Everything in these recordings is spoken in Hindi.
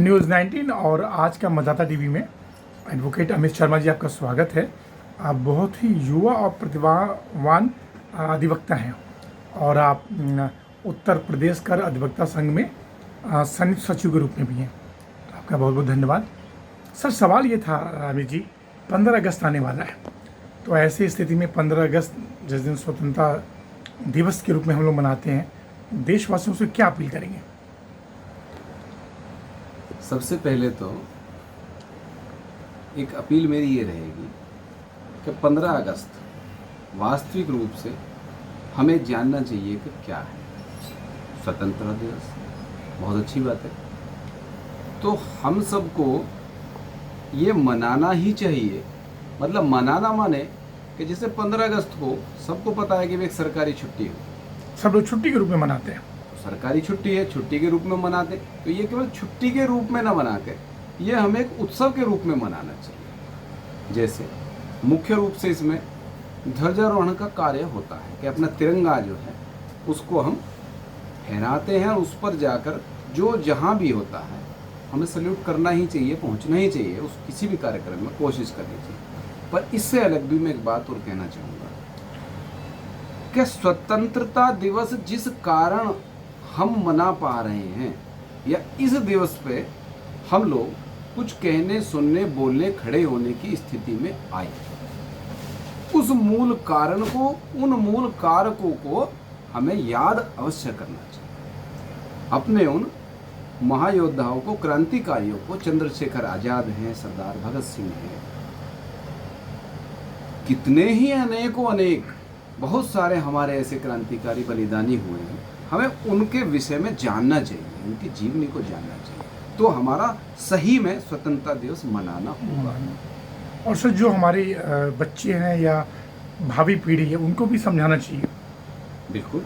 न्यूज़ 19 और आज का मतदाता टीवी में एडवोकेट अमित शर्मा जी आपका स्वागत है। आप बहुत ही युवा और प्रतिभावान अधिवक्ता हैं और आप उत्तर प्रदेश कर अधिवक्ता संघ में संयुक्त सचिव के रूप में भी हैं। तो आपका बहुत बहुत धन्यवाद। सर, सवाल ये था अमित जी, 15 अगस्त आने वाला है, तो ऐसी स्थिति में 15 अगस्त जिस दिन स्वतंत्रता दिवस के रूप में हम लोग मनाते हैं, देशवासियों से क्या अपील करेंगे? सबसे पहले तो एक अपील मेरी ये रहेगी कि 15 अगस्त वास्तविक रूप से हमें जानना चाहिए कि क्या है स्वतंत्रता दिवस। बहुत अच्छी बात है, तो हम सबको ये मनाना ही चाहिए। मतलब मनाना माने कि जैसे 15 अगस्त को सबको पता है कि एक सरकारी छुट्टी हो, सब लोग छुट्टी के रूप में मनाते हैं। सरकारी छुट्टी है, छुट्टी के रूप में मनाते, तो ये केवल छुट्टी के रूप में ना मना के ये हमें एक उत्सव के रूप में मनाना चाहिए। जैसे मुख्य रूप से इसमें ध्वजारोहण का कार्य होता है कि अपना तिरंगा जो है उसको हम फहराते हैं और उस पर जाकर जो जहाँ भी होता है हमें सल्यूट करना ही चाहिए, पहुँचना ही चाहिए। उस किसी भी कार्यक्रम में कोशिश करनी चाहिए। पर इससे अलग भी मैं एक बात और कहना चाहूँगा कि स्वतंत्रता दिवस जिस कारण हम मना पा रहे हैं या इस दिवस पे हम लोग कुछ कहने, सुनने, बोलने, खड़े होने की स्थिति में आए, उस मूल कारण को, उन मूल कारकों को हमें याद अवश्य करना चाहिए। अपने उन महायोद्धाओं को, क्रांतिकारियों को, चंद्रशेखर आजाद हैं, सरदार भगत सिंह हैं, कितने ही अनेकों अनेक बहुत सारे हमारे ऐसे क्रांतिकारी बलिदानी हुए हैं। हमें उनके विषय में जानना चाहिए, उनकी जीवनी को जानना चाहिए, तो हमारा सही में स्वतंत्रता दिवस मनाना होगा। और सर, जो हमारे बच्चे हैं या भावी पीढ़ी है उनको भी समझाना चाहिए। बिल्कुल,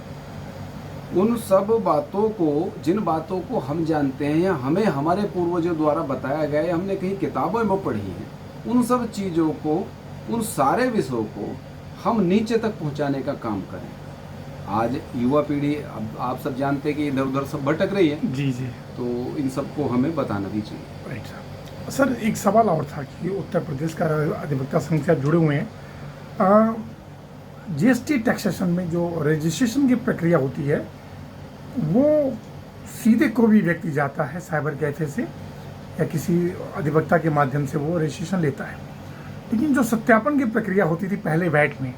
उन सब बातों को, जिन बातों को हम जानते हैं या हमें हमारे पूर्वजों द्वारा बताया गया है, हमने कहीं किताबों में पढ़ी है, उन सब चीज़ों को, उन सारे विषयों को हम नीचे तक पहुंचाने का काम करें। आज युवा पीढ़ी, अब आप सब जानते हैं कि इधर उधर सब भटक रही है। जी जी। तो इन सबको हमें बताना भी चाहिए। राइट सर, एक सवाल और था कि उत्तर प्रदेश का अधिवक्ता संघ से आप जुड़े हुए हैं। जीएसटी टैक्सेशन में जो रजिस्ट्रेशन की प्रक्रिया होती है वो सीधे कोई भी व्यक्ति जाता है साइबर कैफे से या किसी अधिवक्ता के माध्यम से वो रजिस्ट्रेशन लेता है, लेकिन जो सत्यापन की प्रक्रिया होती थी पहले वैट में,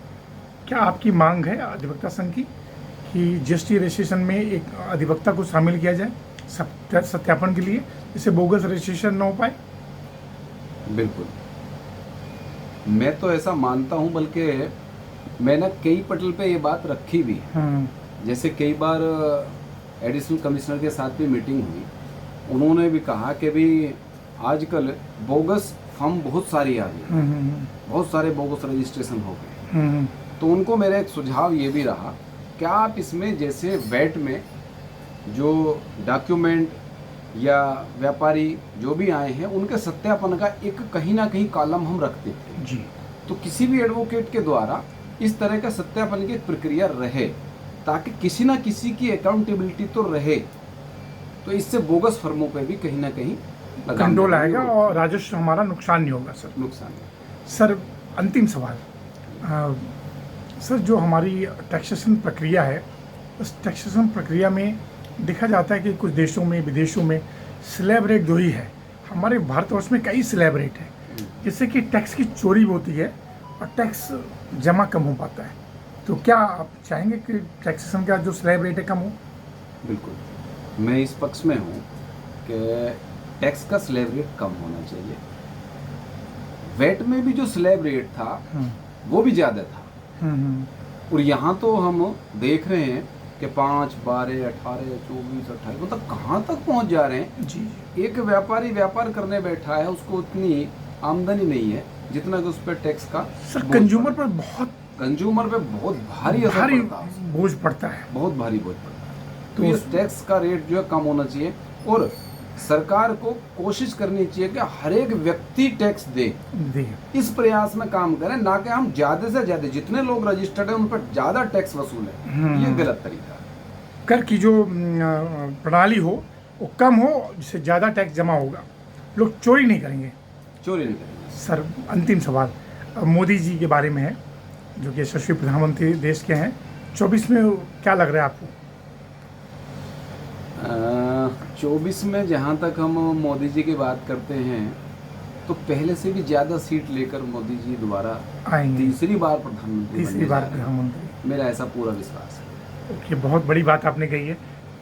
क्या आपकी मांग है अधिवक्ता संघ की कि जीएसटी रजिस्ट्रेशन में एक अधिवक्ता को शामिल किया जाए सत्यापन के लिए, जिससे बोगस रजिस्ट्रेशन न हो पाए? बिल्कुल, मैं तो ऐसा मानता हूं, बल्कि मैंने कई पटल पे ये बात रखी भी है। जैसे कई बार एडिशनल कमिश्नर के साथ भी मीटिंग हुई, उन्होंने भी कहा कि भी आजकल बोगस फॉर्म बहुत सारी आ गई, बहुत सारे बोगस रजिस्ट्रेशन हो गए। तो उनको मेरा एक सुझाव ये भी रहा कि आप इसमें जैसे वैट में जो डॉक्यूमेंट या व्यापारी जो भी आए हैं उनके सत्यापन का एक कहीं ना कहीं कॉलम हम रखते थे जी। तो किसी भी एडवोकेट के द्वारा इस तरह का सत्यापन की प्रक्रिया रहे, ताकि किसी ना किसी की अकाउंटेबिलिटी तो रहे। तो इससे बोगस फर्मों पे भी कहीं ना कहीं कंट्रोल आएगा और राजस्व हमारा नुकसान नहीं होगा। सर, नुकसान सर, अंतिम सवाल, सर, जो हमारी टैक्सेशन प्रक्रिया है, उस टैक्सेशन प्रक्रिया में देखा जाता है कि कुछ देशों में, विदेशों में स्लैब रेट दो ही है। हमारे भारतवर्ष में कई स्लैब रेट है, जिससे कि टैक्स की चोरी होती है और टैक्स जमा कम हो पाता है। तो क्या आप चाहेंगे कि टैक्सेशन का जो स्लैब रेट है कम हो? बिल्कुल, मैं इस पक्ष में हूँ कि टैक्स का स्लैब रेट कम होना चाहिए। वैट में भी जो स्लैब रेट था वो भी ज़्यादा था, और यहाँ तो हम देख रहे हैं कि 5, 12, 18, 24, 28 मतलब कहाँ तक पहुँच जा रहे हैं। जी। एक व्यापारी व्यापार करने बैठा है, उसको उतनी आमदनी नहीं है जितना कि उस पर टैक्स का सर कंज्यूमर पर बहुत भारी बोझ पड़ता है, बहुत भारी बोझ पड़ता है। तो इस टैक्स का रेट जो है कम होना चाहिए, और सरकार को कोशिश करनी चाहिए कि हर एक व्यक्ति टैक्स दे। इस प्रयास में काम करें, ना कि हम ज्यादा से ज्यादा जितने लोग रजिस्टर्ड हैं उन पर ज्यादा टैक्स वसूलें। ये गलत तरीका है। कर की जो प्रणाली हो वो कम हो, जिससे ज़्यादा टैक्स जमा होगा, लोग चोरी नहीं करेंगे। चोरी नहीं करेंगे। सर अंतिम सवाल मोदी जी के बारे में है, जो कि यशस्वी प्रधानमंत्री देश के हैं। 24 में क्या लग रहा है आपको? 24 में जहाँ तक हम मोदी जी की बात करते हैं तो पहले से भी ज़्यादा सीट लेकर मोदी जी दोबारा आएंगे तीसरी बार प्रधानमंत्री तीसरी बनने बार जा रहे हैं। प्रधानमंत्री। मेरा ऐसा पूरा विश्वास है। ओके, बहुत बड़ी बात आपने कही है,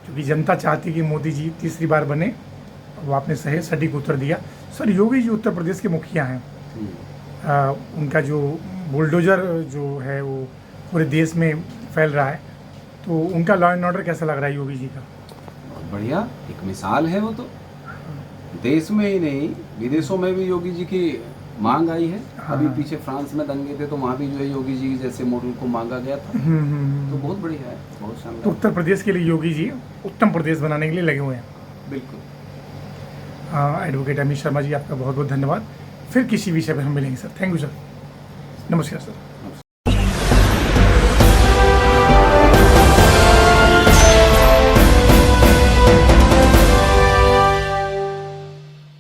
क्योंकि जनता चाहती है कि मोदी जी तीसरी बार बने। वो आपने सही सटीक उत्तर दिया। सर योगी जी उत्तर प्रदेश के मुखिया हैं। उनका जो बुलडोजर जो है वो पूरे देश में फैल रहा है, तो उनका लॉ एंड ऑर्डर कैसा लग रहा है योगी जी का? बहुत बढ़िया, एक मिसाल है वो तो। देश में ही नहीं विदेशों में भी योगी जी की मांग आई है। अभी पीछे फ्रांस में दंगे थे तो वहाँ भी जो है योगी जी जैसे मॉडल को मांगा गया था। तो बहुत बढ़िया है, बहुत तो शानदार। उत्तर प्रदेश के लिए योगी जी उत्तम प्रदेश बनाने के लिए लगे हुए हैं। बिल्कुल। एडवोकेट अमित शर्मा जी, आपका बहुत बहुत धन्यवाद। फिर किसी विषय पर हम मिलेंगे सर। Thank you sir. नमस्कार सर।